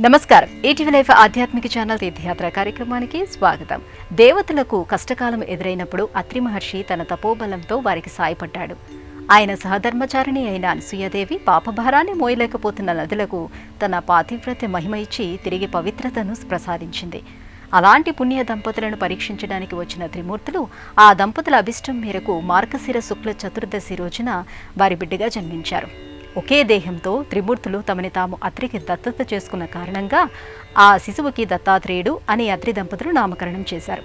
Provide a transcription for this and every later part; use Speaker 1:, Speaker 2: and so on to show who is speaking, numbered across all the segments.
Speaker 1: నమస్కారం. ETV live ఆధ్యాత్మిక channel తీర్థయాత్ర కార్యక్రమానికి స్వాగతం. దేవతలకు కష్టకాలం ఎదురైనప్పుడు అత్రి మహర్షి తన తపోబలంతో వారికి సాయపడ్డాడు. ఆయన సహధర్మచారిణి అయిన అనసూయాదేవి పాపభారాన్ని మోయలేకపోతున్న నదులకు తన పాతివ్రత్య మహిమ ఇచ్చి తిరిగి పవిత్రతను ప్రసాదించింది. అలాంటి పుణ్య దంపతులను పరీక్షించడానికి వచ్చిన త్రిమూర్తులు ఆ దంపతుల అభిష్టం మేరకు మార్గశిర శుక్ల చతుర్దశి రోజున వారి బిడ్డగా జన్మించారు. ఒకే దేహంతో త్రిమూర్తులు తమని తాము అత్రికి దత్తత చేసుకున్న కారణంగా ఆ శిశువుకి దత్తాత్రేయుడు అని అత్రి దంపతులు నామకరణం చేశారు.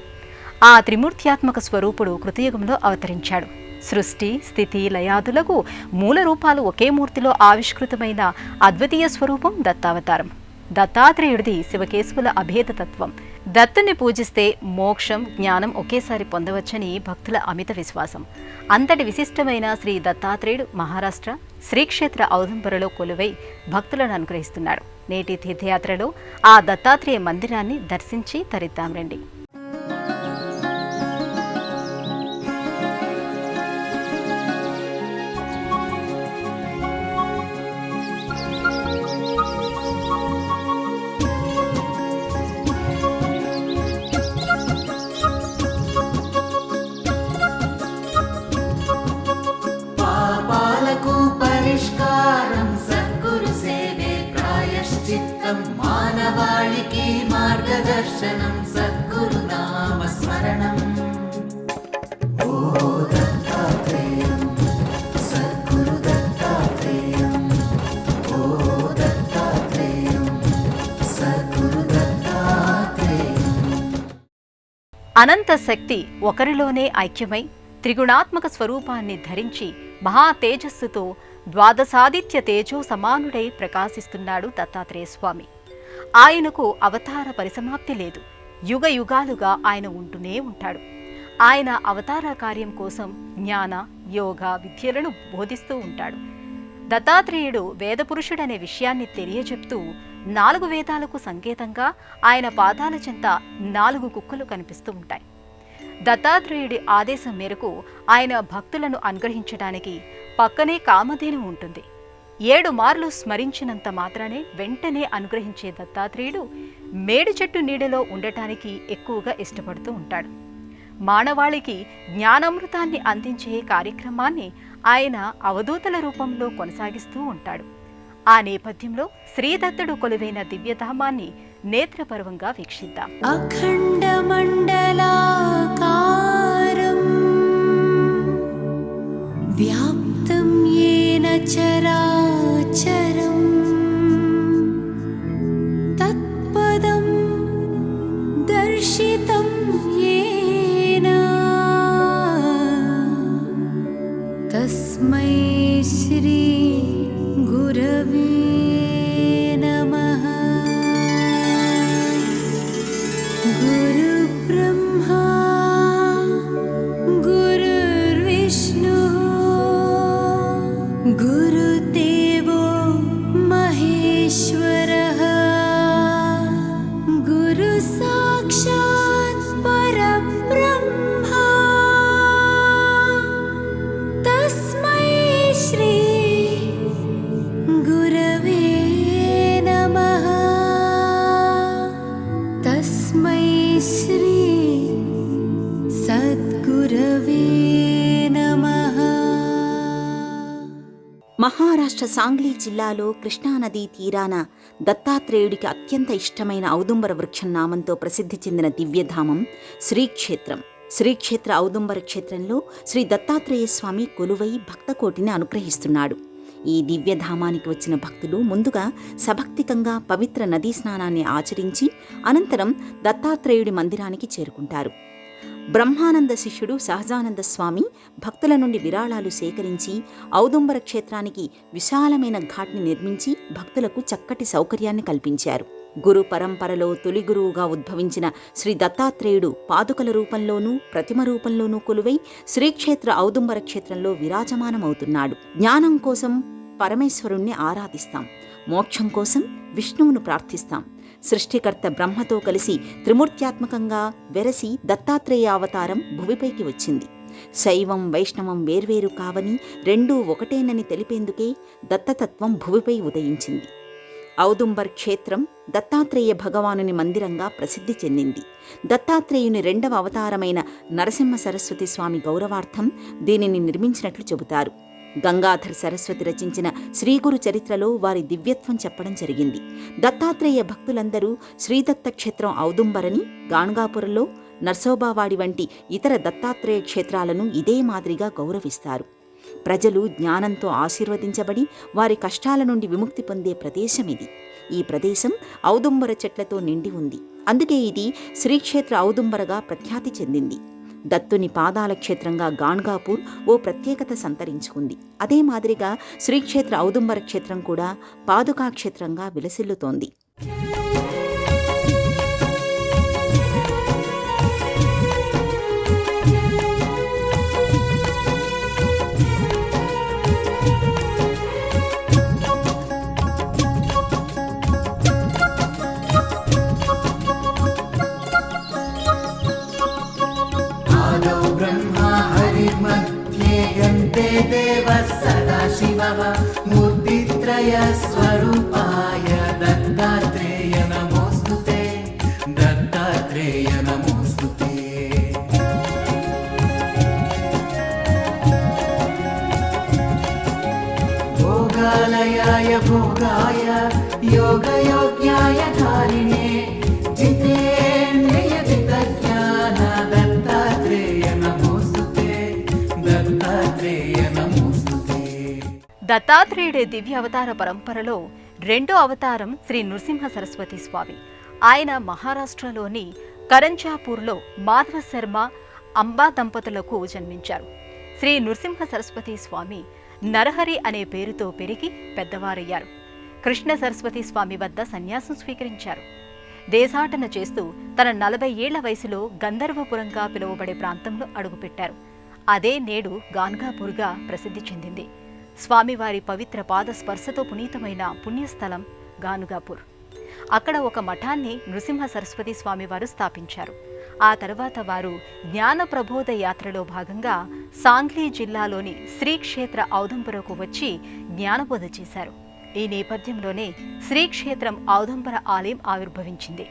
Speaker 1: ఆ త్రిమూర్త్యాత్మక స్వరూపుడు కృతయుగంలో అవతరించాడు. సృష్టి, స్థితి, లయాదులకు మూల రూపాలు ఒకే మూర్తిలో ఆవిష్కృతమైన అద్వితీయ స్వరూపం దత్తావతారం. దత్తాత్రేయుడిది శివకేశవుల అభేద తత్వం. దత్తుని పూజిస్తే మోక్షం, జ్ఞానం ఒకేసారి పొందవచ్చని భక్తుల అమిత విశ్వాసం. అంతటి విశిష్టమైన శ్రీ దత్తాత్రేయుడు మహారాష్ట్ర శ్రీక్షేత్ర ఔదంబరలో కొలువై భక్తులను అనుగ్రహిస్తున్నాడు. నేటి తీర్థయాత్రలో ఆ దత్తాత్రేయ మందిరాన్ని దర్శించి తరిద్దాం రండి.
Speaker 2: పరిష్కారం సద్గురు సేవే ప్రాయశ్చిత్తం మానవాళికి మార్గదర్శనం సద్గురు నామ స్మరణం. ఓ దత్తాత్రేయం సద్గురు దత్తాత్రేయం, ఓ దత్తాత్రేయం సద్గురు దత్తాత్రేయం.
Speaker 1: అనంత శక్తి ఒకరిలోనే ఐక్యమై త్రిగుణాత్మక స్వరూపాన్ని ధరించి మహా తేజస్సుతో ద్వాదశాదిత్య తేజో సమానుడై ప్రకాశిస్తున్నాడు దత్తాత్రేయ స్వామి. ఆయనకు అవతార పరిసమాప్తి లేదు. యుగ యుగాలుగా ఆయన ఉంటూనే ఉంటాడు. ఆయన అవతార కార్యం కోసం జ్ఞాన, యోగ విద్యలను బోధిస్తూ ఉంటాడు. దత్తాత్రేయుడు వేదపురుషుడనే విషయాన్ని తెలియజెప్తూ 4 వేదాలకు సంకేతంగా ఆయన పాదాల చెంత 4 కుక్కలు కనిపిస్తూ ఉంటాయి. దత్తాత్రేయుడి ఆదేశం మేరకు ఆయన భక్తులను అనుగ్రహించడానికి పక్కనే కామధేను ఉంటుంది. 7 మార్లు స్మరించినంత మాత్రానే వెంటనే అనుగ్రహించే దత్తాత్రేయుడు మేడు చెట్టు నీడలో ఉండటానికి ఎక్కువగా ఇష్టపడుతూ ఉంటాడు. మానవాళికి జ్ఞానామృతాన్ని అందించే కార్యక్రమాన్ని ఆయన అవధూతల రూపంలో కొనసాగిస్తూ ఉంటాడు. ఆ నేపథ్యంలో శ్రీదత్తుడు కొలువైన దివ్యధామాన్ని నేత్రపర్వంగా వీక్షిద్దాం.
Speaker 2: అఖండ మండలాకారం వ్యాప్తం యేన చరాచరం తత్పదం దర్శితం యేన తస్మై శ్రీ గురవే నమః. గురు బ్రహ్మా గురుర్విష్ణు గురుదేవో మహేశ్వరః గురు సాక్షాత్ పరబ్రహ్మ తస్మై శ్రీ గురవే నమః. తస్మై శ్రీ సద్గురవే నమః.
Speaker 3: మహారాష్ట్ర సాంగ్లీ జిల్లాలో కృష్ణానదీ తీరాన దత్తాత్రేయుడికి అత్యంత ఇష్టమైన ఔదుంబర వృక్షం నామంతో ప్రసిద్ధి చెందిన దివ్యధామం శ్రీక్షేత్రం. శ్రీక్షేత్ర ఔదుంబర క్షేత్రంలో శ్రీ దత్తాత్రేయ స్వామి కొలువై భక్తకోటిని అనుగ్రహిస్తున్నాడు. ఈ దివ్యధామానికి వచ్చిన భక్తులు ముందుగా సభక్తికంగా పవిత్ర నదీ స్నానాన్ని ఆచరించి అనంతరం దత్తాత్రేయుడి మందిరానికి చేరుకుంటారు. బ్రహ్మానంద శిష్యుడు సహజానంద స్వామి భక్తుల నుండి విరాళాలు సేకరించి ఔదుంబర క్షేత్రానికి విశాలమైన ఘాట్ని నిర్మించి భక్తులకు చక్కటి సౌకర్యాన్ని కల్పించారు. గురు పరంపరలో తొలి గురువుగా ఉద్భవించిన శ్రీ దత్తాత్రేయుడు పాదుకల రూపంలోనూ ప్రతిమ రూపంలోనూ కొలువై శ్రీక్షేత్ర ఔదుంబర క్షేత్రంలో విరాజమానమవుతున్నాడు. జ్ఞానం కోసం పరమేశ్వరుణ్ణి ఆరాధిస్తాం, మోక్షం కోసం విష్ణువును ప్రార్థిస్తాం. సృష్టికర్త బ్రహ్మతో కలిసి త్రిమూర్త్యాత్మకంగా వెరసి దత్తాత్రేయ అవతారం భువిపైకి వచ్చింది. శైవం వైష్ణవం వేర్వేరు కావని రెండూ ఒకటేనని తెలిపేందుకే దత్తతత్వం భువిపై ఉదయించింది. ఔదుంబర్ క్షేత్రం దత్తాత్రేయ భగవానుని మందిరంగా ప్రసిద్ధి చెందింది. దత్తాత్రేయుని రెండవ అవతారమైన నరసింహ సరస్వతి స్వామి గౌరవార్థం దీనిని నిర్మించినట్లు చెబుతారు. గంగాధర్ సరస్వతి రచించిన శ్రీగురు చరిత్రలో వారి దివ్యత్వం చెప్పడం జరిగింది. దత్తాత్రేయ భక్తులందరూ శ్రీదత్త క్షేత్రం ఔదుంబరని, గాణగాపురంలో నర్సోబావాడి వంటి ఇతర దత్తాత్రేయ క్షేత్రాలను ఇదే మాదిరిగా గౌరవిస్తారు. ప్రజలు జ్ఞానంతో ఆశీర్వదించబడి వారి కష్టాల నుండి విముక్తి పొందే ప్రదేశం ఇది. ఈ ప్రదేశం ఔదుంబర చెట్లతో నిండి ఉంది. అందుకే ఇది శ్రీక్షేత్ర ఔదుంబరగా ప్రఖ్యాతి చెందింది. దత్తుని పాదాల క్షేత్రంగా గాణగాపూర్ ఓ ప్రత్యేకత సంతరించుకుంది. అదే మాదిరిగా శ్రీక్షేత్ర ఔదుంబర క్షేత్రం కూడా పాదుకా క్షేత్రంగా విలసిల్లుతోంది.
Speaker 4: मध्ये देवः सदाशिवः मूर्तित्रयस्वरूपाय दत्तात्रेय नमोऽस्तु ते, दत्तात्रेय नमोऽस्तु ते। भोगालयाय भोगाय योगयोग्याय धारिणे जितेन्द्रिय जितज्ञान दत्तात्रेय नमोऽस्तु ते, दत्तात्रेय नमोऽस्तु ते।
Speaker 1: దత్తాత్రేయుడి దివ్య అవతార పరంపరలో రెండో అవతారం శ్రీ నృసింహ సరస్వతి స్వామి. ఆయన మహారాష్ట్రలోని కరంజాపూర్లో మాధవ శర్మ అంబా దంపతులకు జన్మించారు. శ్రీ నృసింహ సరస్వతి స్వామి నరహరి అనే పేరుతో పెరిగి పెద్దవారయ్యారు. కృష్ణ సరస్వతి స్వామి వద్ద సన్యాసం స్వీకరించారు. దేశాటన చేస్తూ తన 40 ఏళ్ల వయసులో గంధర్వపురంగా పిలువబడే ప్రాంతంలో అడుగుపెట్టారు. అదే నేడు గాన్గాపూర్గా ప్రసిద్ధి చెందింది. స్వామివారి పవిత్ర పాద స్పర్శతో పునీతమైన పుణ్యస్థలం గానుగాపూర్. అక్కడ ఒక మఠాన్ని నృసింహ సరస్వతి స్వామివారు స్థాపించారు. ఆ తర్వాత వారు జ్ఞాన ప్రబోధ యాత్రలో భాగంగా సాంగ్లీ జిల్లాలోని శ్రీక్షేత్ర ఔదంబరకు వచ్చి జ్ఞానబోధ చేశారు. ఈ నేపథ్యంలోనే శ్రీక్షేత్రం ఔదంబర ఆలయం ఆవిర్భవించింది.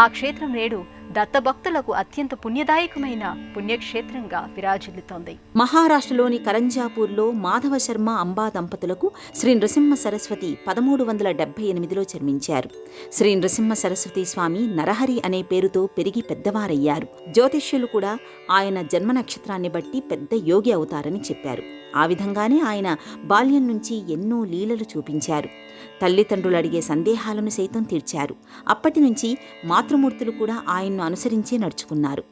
Speaker 1: ఆ క్షేత్రం నేడు దత్తభక్తులకు అత్యంత పుణ్యదాయకమైన పుణ్యక్షేత్రంగా విరాజిల్లుతోంది.
Speaker 3: మహారాష్ట్రలోని కరంజాపూర్లో మాధవ శర్మ అంబా దంపతులకు శ్రీ నృసింహ సరస్వతి 1378లో జన్మించారు. శ్రీ నృసింహ సరస్వతి స్వామి నరహరి అనే పేరుతో పెరిగి పెద్దవారయ్యారు. జ్యోతిష్యులు కూడా ఆయన జన్మ నక్షత్రాన్ని బట్టి పెద్ద యోగి అవుతారని చెప్పారు. ఆ విధంగానే ఆయన బాల్యం నుంచి ఎన్నో లీలలు చూపించారు. తల్లిదండ్రులు అడిగే సందేహాలను సైతం తీర్చారు. అప్పటి నుంచి మాతృమూర్తులు కూడా ఆయన్ను అనుసరించే నడుచుకున్నారు.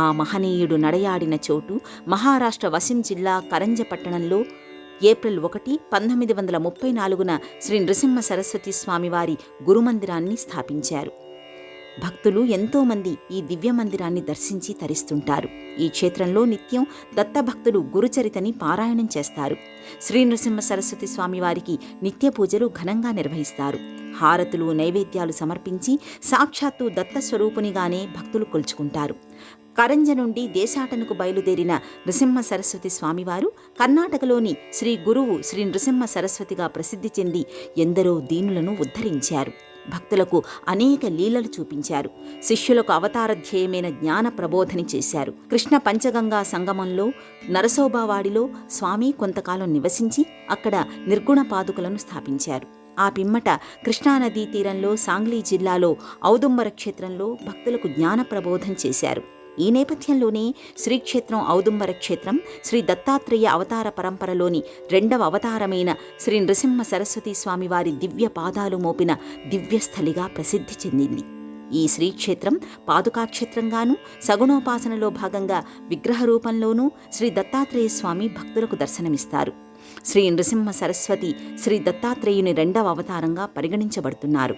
Speaker 3: ఆ మహనీయుడు నడయాడిన చోటు మహారాష్ట్ర వసిం జిల్లా కరంజ పట్టణంలో ఏప్రిల్ 1, 1934న శ్రీ నృసింహ సరస్వతి స్వామివారి గురుమందిరాన్ని స్థాపించారు. భక్తులు ఎంతోమంది ఈ దివ్య మందిరాన్ని దర్శించి తరిస్తుంటారు. ఈ క్షేత్రంలో నిత్యం దత్తభక్తులు గురుచరితని పారాయణం చేస్తారు. శ్రీ నృసింహ సరస్వతి స్వామివారికి నిత్య పూజలు ఘనంగా నిర్వహిస్తారు. హారతులు, నైవేద్యాలు సమర్పించి సాక్షాత్తు దత్త స్వరూపునిగానే భక్తులు కొలుచుకుంటారు. కరంజ నుండి దేశాటనకు బయలుదేరిన నృసింహ సరస్వతి స్వామివారు కర్ణాటకలోని శ్రీ గురువు శ్రీ నృసింహ సరస్వతిగా ప్రసిద్ధి చెంది ఎందరో దీనులను ఉద్ధరించారు. భక్తులకు అనేక లీలలు చూపించారు. శిష్యులకు అవతార ధ్యేయమైన జ్ఞాన ప్రబోధని చేశారు. కృష్ణ పంచగంగా సంగమంలో నరసోబావాడిలో స్వామి కొంతకాలం నివసించి అక్కడ నిర్గుణ పాదుకలను స్థాపించారు. ఆ పిమ్మట కృష్ణానదీ తీరంలో సాంగ్లీ జిల్లాలో ఔదుంబర క్షేత్రంలో భక్తులకు జ్ఞాన ప్రబోధం చేశారు. ఈ నేపథ్యంలోనే శ్రీక్షేత్రం ఔదుంబర క్షేత్రం శ్రీ దత్తాత్రేయ అవతార పరంపరలోని రెండవ అవతారమైన శ్రీ నృసింహ సరస్వతి స్వామివారి దివ్య పాదాలు మోపిన దివ్యస్థలిగా ప్రసిద్ధి చెందింది. ఈ శ్రీక్షేత్రం పాదుకాక్షేత్రంగానూ సగుణోపాసనలో భాగంగా విగ్రహ రూపంలోనూ శ్రీ దత్తాత్రేయ స్వామి భక్తులకు దర్శనమిస్తారు. శ్రీ నృసింహ సరస్వతి శ్రీ దత్తాత్రేయుని రెండవ అవతారంగా పరిగణించబడుతున్నారు.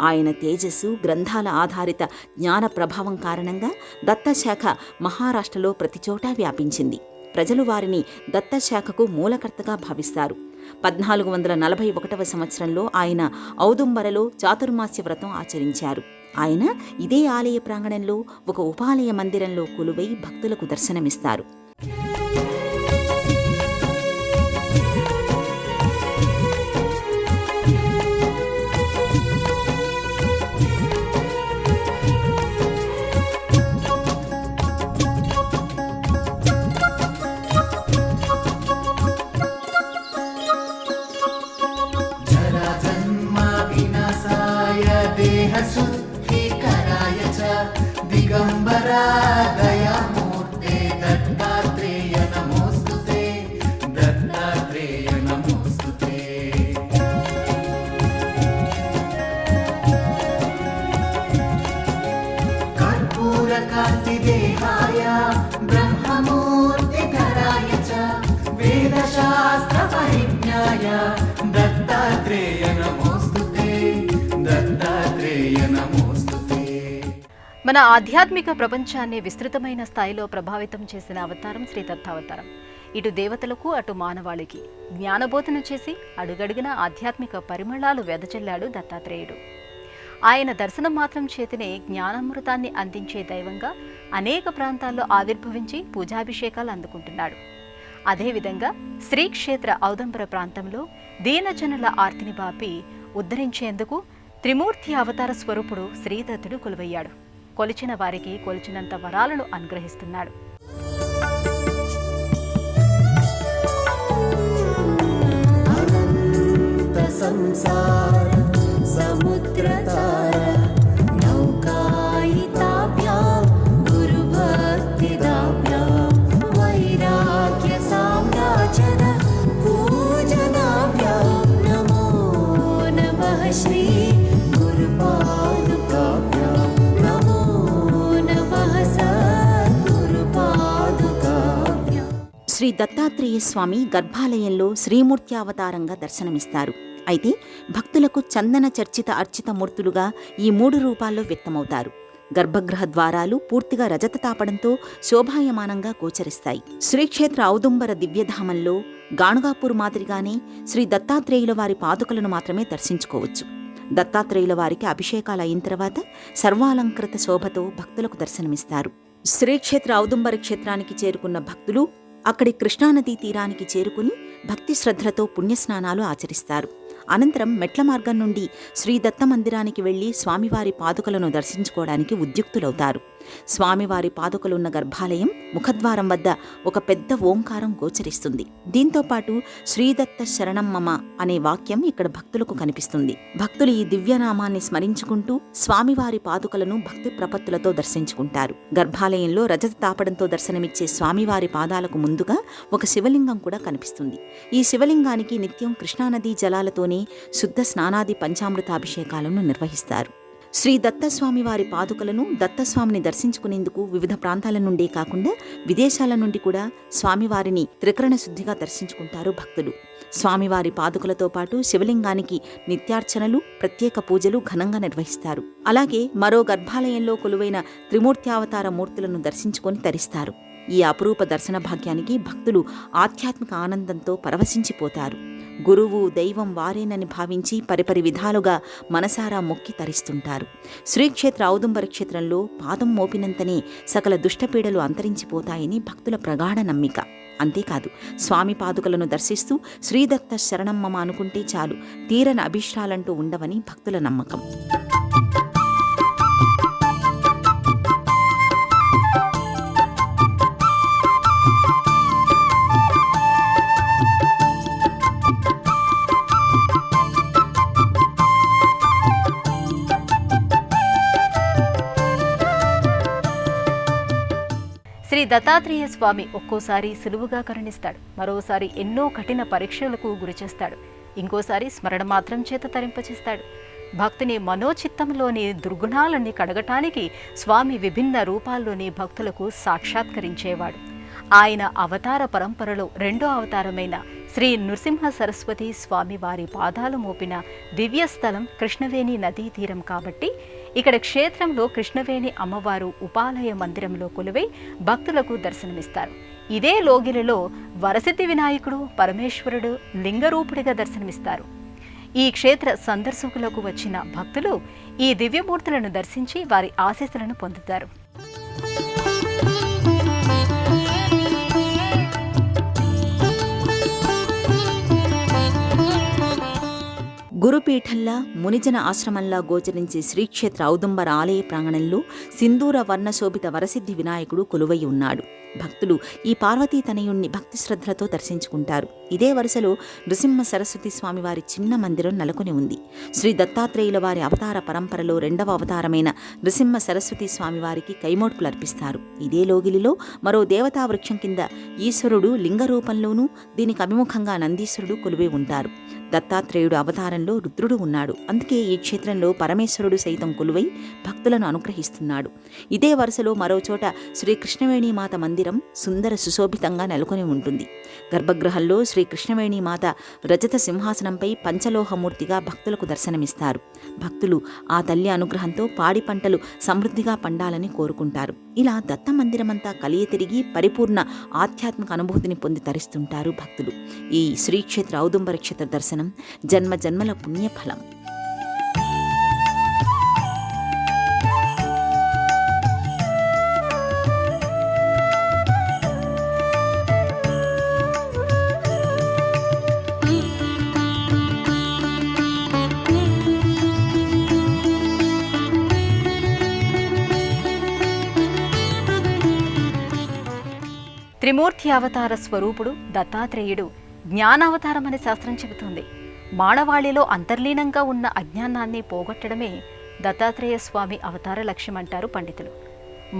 Speaker 3: ఆయన తేజస్సు, గ్రంథాల ఆధారిత జ్ఞాన ప్రభావం కారణంగా దత్తశాఖ మహారాష్ట్రలో ప్రతిచోటా వ్యాపించింది. ప్రజలు వారిని దత్తశాఖకు మూలకర్తగా భావిస్తారు. 1441వ సంవత్సరంలో ఆయన ఔదుంబరలో చాతుర్మాస్య వ్రతం ఆచరించారు. ఆయన ఇదే ఆలయ ప్రాంగణంలో ఒక ఉపాలయ మందిరంలో కొలువై భక్తులకు దర్శనమిస్తారు.
Speaker 1: మన ఆధ్యాత్మిక ప్రపంచాన్ని విస్తృతమైన స్థాయిలో ప్రభావితం చేసిన అవతారం శ్రీ దత్తావతారం. ఇటు దేవతలకు అటు మానవాళికి జ్ఞానబోధన చేసి అడుగడుగున ఆధ్యాత్మిక పరిమళాలు వెదజల్లాడు దత్తాత్రేయుడు. ఆయన దర్శనం మాత్రం చేతినే జ్ఞానామృతాన్ని అందించే దైవంగా అనేక ప్రాంతాల్లో ఆవిర్భవించి పూజాభిషేకాలు అందుకుంటున్నాడు. అదేవిధంగా శ్రీక్షేత్ర ఔదంబర ప్రాంతంలో దీనజనుల ఆర్తిని బాపి ఉద్ధరించేందుకు త్రిమూర్తి అవతార స్వరూపుడు శ్రీదత్తుడు కొలువయ్యాడు. కొలిచిన వారికి కొలిచినంత వరాలను అనుగ్రహిస్తున్నాడు.
Speaker 2: संसार समुद्रतार नौकायिताभ्यां गुरुभक्तिदाभ्यां वैराग्यसाम्राजन पूजनाभ्यां नमो नमः श्री गुरुपादुकाभ्यां नमो नमः सद्गुरुपादुकाभ्यां.
Speaker 3: శ్రీ దత్తాత్రేయ స్వామి గర్భాలయంలో శ్రీమూర్తి అవతారంగా దర్శనమిస్తారు. అయితే భక్తులకు చందన చర్చిత అర్చిత మూర్తులుగా ఈ 3 రూపాల్లో వ్యక్తమవుతారు. గర్భగృహ ద్వారాలు పూర్తిగా రజత తాపడంతో శోభాయమానంగా గోచరిస్తాయి. శ్రీక్షేత్ర ఔదుంబర దివ్యధామంలో గాణుగాపూర్ మాదిరిగానే శ్రీ దత్తాత్రేయుల వారి పాదుకలను మాత్రమే దర్శించుకోవచ్చు. దత్తాత్రేయుల వారికి అభిషేకాలు అయిన తర్వాత సర్వాలంకృత శోభతో భక్తులకు దర్శనమిస్తారు. శ్రీక్షేత్ర ఔదుంబర క్షేత్రానికి చేరుకున్న భక్తులు అక్కడి కృష్ణానదీ తీరానికి చేరుకుని భక్తి శ్రద్ధలతో పుణ్యస్నానాలు ఆచరిస్తారు. అనంతరం మెట్ల మార్గం నుండి శ్రీ దత్త మందిరానికి వెళ్లి స్వామివారి పాదుకలను దర్శించుకోవడానికి ఉద్యుక్తులవుతారు. స్వామివారి పాదుకలున్న గర్భాలయం ముఖద్వారం వద్ద ఒక పెద్ద ఓంకారం గోచరిస్తుంది. దీంతోపాటు శ్రీదత్త శరణం మమ అనే వాక్యం ఇక్కడ భక్తులకు కనిపిస్తుంది. భక్తులు ఈ దివ్యనామాన్ని స్మరించుకుంటూ స్వామివారి పాదుకలను భక్తి ప్రపత్తులతో దర్శించుకుంటారు. గర్భాలయంలో రజత తాపడంతో దర్శనమిచ్చే స్వామివారి పాదాలకు ముందుగా ఒక శివలింగం కూడా కనిపిస్తుంది. ఈ శివలింగానికి నిత్యం కృష్ణానదీ జలాలతోనే శుద్ధ స్నానాది పంచామృతాభిషేకాలను నిర్వహిస్తారు. శ్రీ దత్తస్వామి వారి పాదుకలను దత్తస్వామిని దర్శించుకునేందుకు వివిధ ప్రాంతాల నుండే కాకుండా విదేశాల నుండి కూడా స్వామివారిని త్రికరణ శుద్ధిగా దర్శించుకుంటారు భక్తులు. స్వామివారి పాదుకలతో పాటు శివలింగానికి నిత్యార్చనలు, ప్రత్యేక పూజలు ఘనంగా నిర్వహిస్తారు. అలాగే మరో గర్భాలయంలో కొలువైన త్రిమూర్త్యావతార మూర్తులను దర్శించుకొని తరిస్తారు. ఈ అపురూప దర్శన భాగ్యానికి భక్తులు ఆధ్యాత్మిక ఆనందంతో పరవశించిపోతారు. గురువు దైవం వారేనని భావించి పరిపరి విధాలుగా మనసారా మొక్కి తరిస్తుంటారు. శ్రీక్షేత్ర ఔదుంబర క్షేత్రంలో పాదం మోపినంతనే సకల దుష్టపీడలు అంతరించిపోతాయని భక్తుల ప్రగాఢ నమ్మిక. అంతేకాదు, స్వామి పాదుకలను దర్శిస్తూ శ్రీదత్త శరణమ్మమ అనుకుంటే చాలు, తీరని అభిష్టాలంటూ ఉండవని భక్తుల నమ్మకం.
Speaker 1: శ్రీ దత్తాత్రేయ స్వామి ఒక్కోసారి సులువుగా కరుణిస్తాడు, మరోసారి ఎన్నో కఠిన పరీక్షలకు గురిచేస్తాడు, ఇంకోసారి స్మరణ మాత్రం చేత తరింపచేస్తాడు. భక్తుని మనోచిత్తంలోని దుర్గుణాలన్నీ కడగటానికి స్వామి విభిన్న రూపాల్లోని భక్తులకు సాక్షాత్కరించేవాడు. ఆయన అవతార పరంపరలో 2వ అవతారమైన శ్రీ నృసింహ సరస్వతి స్వామి వారి పాదాలు మోపిన దివ్యస్థలం కృష్ణవేణి నదీ తీరం కాబట్టి ఇక్కడ క్షేత్రంలో కృష్ణవేణి అమ్మవారు ఉపాలయ మందిరంలో కొలువై భక్తులకు దర్శనమిస్తారు. ఇదే లోగిలిలో వరసిద్ధి వినాయకుడు పరమేశ్వరుడు లింగరూపుడిగా దర్శనమిస్తారు. ఈ క్షేత్ర సందర్శకులకు వచ్చిన భక్తులు ఈ దివ్యమూర్తులను దర్శించి వారి ఆశీస్సులను పొందుతారు.
Speaker 3: గురుపీఠంలా మునిజన ఆశ్రమంలా గోచరించే శ్రీక్షేత్ర ఔదుంబర ఆలయ ప్రాంగణంలో సింధూర వర్ణశోభిత వరసిద్ధి వినాయకుడు కొలువై ఉన్నాడు. భక్తులు ఈ పార్వతీ తనయుణ్ణి భక్తి శ్రద్ధలతో దర్శించుకుంటారు. ఇదే వరుసలో నృసింహ సరస్వతి స్వామివారి చిన్న మందిరం నెలకొని ఉంది. శ్రీ దత్తాత్రేయుల వారి అవతార పరంపరలో 2వ అవతారమైన నృసింహ సరస్వతి స్వామివారికి కైమోడ్పులు అర్పిస్తారు. ఇదే లోగిలిలో మరో దేవతా వృక్షం కింద ఈశ్వరుడు లింగ రూపంలోనూ దీనికి అభిముఖంగా నందీశ్వరుడు కొలువై ఉంటారు. దత్తాత్రేయుడు అవతారంలో రుద్రుడు ఉన్నాడు. అందుకే ఈ క్షేత్రంలో పరమేశ్వరుడు సైతం కొలువై భక్తులను అనుగ్రహిస్తున్నాడు. ఇదే వరుసలో మరో చోట శ్రీ కృష్ణవేణీమాత మందిరం సుందర సుశోభితంగా నెలకొని ఉంటుంది. గర్భగృహంలో శ్రీ కృష్ణవేణీమాత రజత సింహాసనంపై పంచలోహమూర్తిగా భక్తులకు దర్శనమిస్తారు. భక్తులు ఆ తల్లి అనుగ్రహంతో పాడి పంటలు సమృద్ధిగా పండాలని కోరుకుంటారు. ఇలా దత్త మందిరమంతా కలియ తిరిగి పరిపూర్ణ ఆధ్యాత్మిక అనుభూతిని పొంది తరిస్తుంటారు భక్తులు. ఈ శ్రీక్షేత్ర ఔదుంబర క్షేత్ర దర్శనం జన్మ జన్మల పుణ్యఫలం.
Speaker 1: త్రిమూర్తి అవతార స్వరూపుడు దత్తాత్రేయుడు జ్ఞానావతారమని శాస్త్రం చెబుతోంది. మానవాళిలో అంతర్లీనంగా ఉన్న అజ్ఞానాన్ని పోగొట్టడమే దత్తాత్రేయ స్వామి అవతార లక్ష్యమంటారు పండితులు.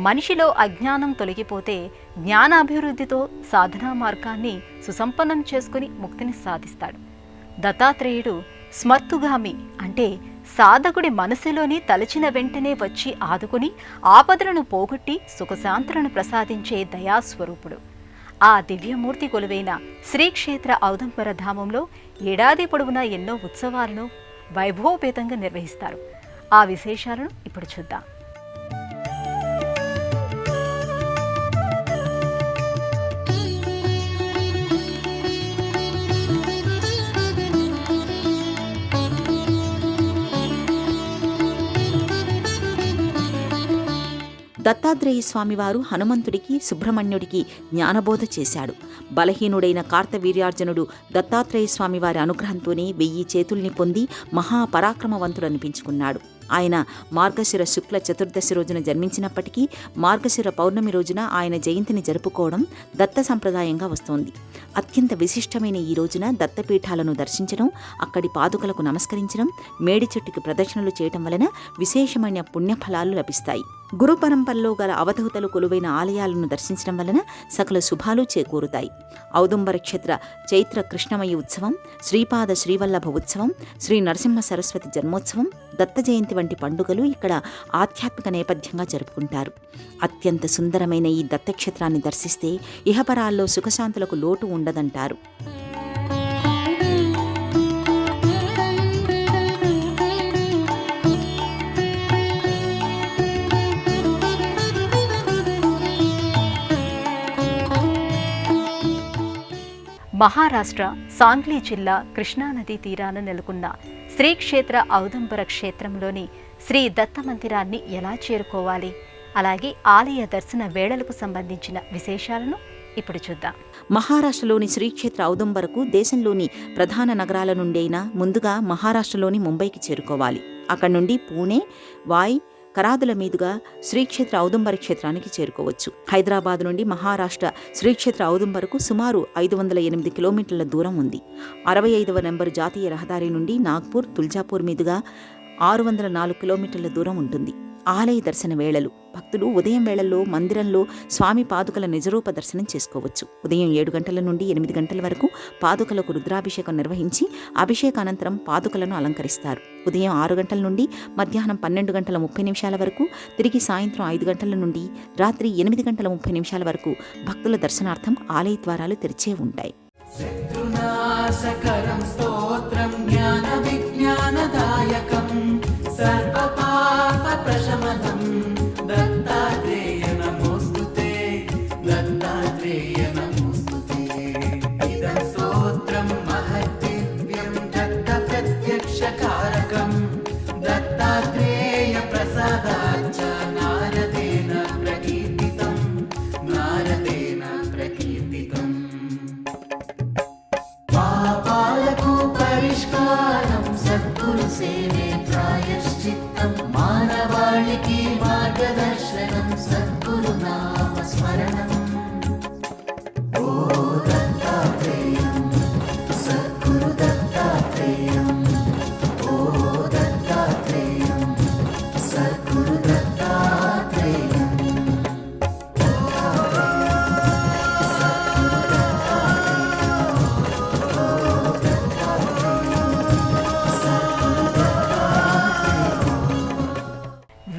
Speaker 1: మనిషిలో అజ్ఞానం తొలగిపోతే జ్ఞానాభివృద్ధితో సాధనా మార్గాన్ని సుసంపన్నం చేసుకుని ముక్తిని సాధిస్తాడు. దత్తాత్రేయుడు స్మర్తుగామి అంటే సాధకుడి మనసులోని తలచిన వెంటనే వచ్చి ఆదుకుని ఆపదలను పోగొట్టి సుఖశాంతులను ప్రసాదించే దయాస్వరూపుడు. ఆ దివ్యమూర్తి కొలువైన శ్రీక్షేత్ర ఔదంబర ధామంలో ఏడాది పొడవునా ఎన్నో ఉత్సవాలను వైభవోపేతంగా నిర్వహిస్తారు. ఆ విశేషాలను ఇప్పుడు చూద్దాం.
Speaker 3: దత్తాత్రేయ స్వామివారు హనుమంతుడికి సుబ్రహ్మణ్యుడికి జ్ఞానబోధ చేశాడు. బలహీనుడైన కార్తవీర్యార్జునుడు దత్తాత్రేయ స్వామివారి అనుగ్రహంతోనే 1000 చేతుల్ని పొంది మహాపరాక్రమవంతుడు అనిపించుకున్నాడు. ఆయన మార్గశిర శుక్ల చతుర్దశి రోజున జన్మించినప్పటికీ మార్గశిర పౌర్ణమి రోజున ఆయన జయంతిని జరుపుకోవడం దత్త సంప్రదాయంగా వస్తోంది. అత్యంత విశిష్టమైన ఈ రోజున దత్తపీఠాలను దర్శించడం, అక్కడి పాదుకలకు నమస్కరించడం, మేడి చెట్టుకి ప్రదక్షిణలు చేయటం వలన విశేషమైన పుణ్యఫలాలు లభిస్తాయి. గురు పరంపరలో గల అవధూతలు కొలువైన ఆలయాలను దర్శించడం వలన సకల శుభాలు చేకూరుతాయి. ఔదుంబర క్షేత్ర చైత్ర కృష్ణమయ ఉత్సవం, శ్రీపాద శ్రీవల్లభ ఉత్సవం, శ్రీ నరసింహ సరస్వతి జన్మోత్సవం, దత్త జయంతి వంటి పండుగలు ఇక్కడ ఆధ్యాత్మిక నేపథ్యంగా జరుపుకుంటారు. అత్యంత సుందరమైన ఈ దత్తక్షేత్రాన్ని దర్శిస్తే ఇహపరాల్లో సుఖశాంతులకు లోటు ఉండదంటారు.
Speaker 1: మహారాష్ట్ర సాంగ్లీ జిల్లా కృష్ణానదీ తీరాన నెలకొన్న శ్రీక్షేత్ర ఔదంబర క్షేత్రంలోని శ్రీ దత్త మందిరాన్ని ఎలా చేరుకోవాలి, అలాగే ఆలయ దర్శన వేళలకు సంబంధించిన విశేషాలను ఇప్పుడు చూద్దాం.
Speaker 3: మహారాష్ట్రలోని శ్రీక్షేత్ర ఔదుంబరకు దేశంలోని ప్రధాన నగరాల నుండైనా ముందుగా మహారాష్ట్రలోని ముంబైకి చేరుకోవాలి. అక్కడి నుండి పూణే, వాయ్, కరాదుల మీదుగా శ్రీక్షేత్ర ఔదుంబర క్షేత్రానికి చేరుకోవచ్చు. హైదరాబాద్ నుండి మహారాష్ట్ర శ్రీక్షేత్ర ఔదుంబరకు సుమారు 508 కిలోమీటర్ల దూరం ఉంది. 65వ నెంబరు జాతీయ రహదారి నుండి నాగ్పూర్, తుల్జాపూర్ మీదుగా 604 కిలోమీటర్ల దూరం ఉంటుంది. ఆలయ దర్శన వేళలు. భక్తులు ఉదయం వేళల్లో మందిరంలో స్వామి పాదుకల నిజరూప దర్శనం చేసుకోవచ్చు. ఉదయం 7 గంటల నుండి 8 గంటల వరకు పాదుకలకు రుద్రాభిషేకం నిర్వహించి అభిషేకానంతరం పాదుకలను అలంకరిస్తారు. ఉదయం 6 గంటల నుండి మధ్యాహ్నం 12 గంటల 30 నిమిషాల వరకు, తిరిగి సాయంత్రం 5 గంటల నుండి రాత్రి 8 గంటల 30 నిమిషాల వరకు భక్తుల దర్శనార్థం ఆలయ ద్వారాలు తెరిచే ఉంటాయి.
Speaker 4: శత్రునాశకరం స్తోత్రం జ్ఞాన విజ్ఞానదాయకం సర్వపాప ప్రశమనం దత్తాత్రేయ నమోస్తుతే దత్తాత్రేయ నమోస్తుతే ఇదం స్తోత్రం మహద్దివ్యం దత్త ప్రత్యక్షకారకం దత్తాత్రేయ ప్రసాదాచ్చ నారదేన ప్రకీర్తితం నారదేన ప్రకీర్తితం పాపాలకు పరిష్కారం సద్గురు సేవే ప్రాయశ్చిత్తం మానవాళికి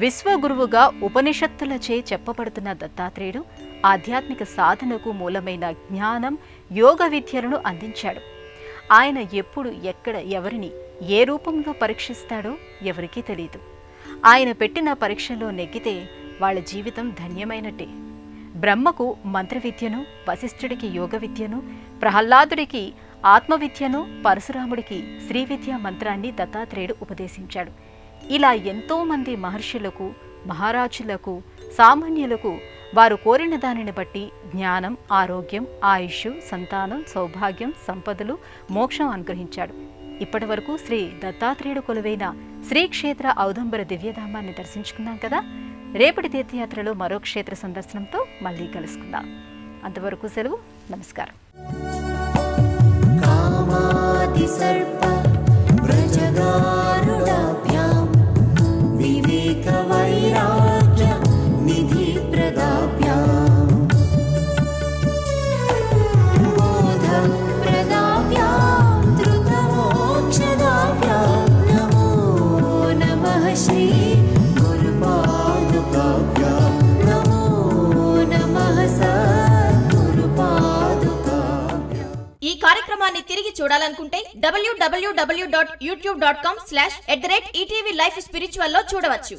Speaker 1: విశ్వగురువుగా ఉపనిషత్తులచే చెప్పబడుతున్న దత్తాత్రేయుడు ఆధ్యాత్మిక సాధనకు మూలమైన జ్ఞానం, యోగ విద్యలను అందించాడు. ఆయన ఎప్పుడు, ఎక్కడ, ఎవరిని ఏ రూపంలో పరీక్షిస్తాడో ఎవరికీ తెలియదు. ఆయన పెట్టిన పరీక్షలో నెగ్గితే వాళ్ళ జీవితం ధన్యమైనట్టే. బ్రహ్మకు మంత్ర విద్యను, వశిష్ఠుడికి యోగ విద్యను, ప్రహ్లాదుడికి ఆత్మవిద్యను, పరశురాముడికి శ్రీ విద్యా మంత్రాన్ని దత్తాత్రేయుడు ఉపదేశించాడు. ఇలా ఎంతో మంది మహర్షులకు, మహారాజులకు, సామాన్యులకు వారు కోరిన దానిని బట్టి జ్ఞానం, ఆరోగ్యం, ఆయుష్, సంతానం, సౌభాగ్యం, సంపదలు, మోక్షం అనుగ్రహించాడు. ఇప్పటి వరకు శ్రీ దత్తాత్రేయుడు కొలువైన శ్రీక్షేత్ర ఔదుంబర దివ్యధామాన్ని దర్శించుకున్నాం కదా. రేపటి తీర్థయాత్రలో మరో క్షేత్ర సందర్శనంతో మళ్ళీ కలుసుకుందాం. అంతవరకు సెలవు. నమస్కారం.
Speaker 2: कामादिसर्प व्रजगारुडाभ्यां विवेकवैराग्य निधिप्रदाभ्यां बोधप्रदाभ्यां धृतमोक्षदाभ्यां नमो नमः श्री गुरुपादुकाभ्यां नमो नमः सद्गुरुपादुकाभ्यां.
Speaker 5: ఈ కార్యక్రమాన్ని తిరిగి చూడాలనుకుంటే www.youtube.com/@ETV Life Spiritual లో చూడవచ్చు.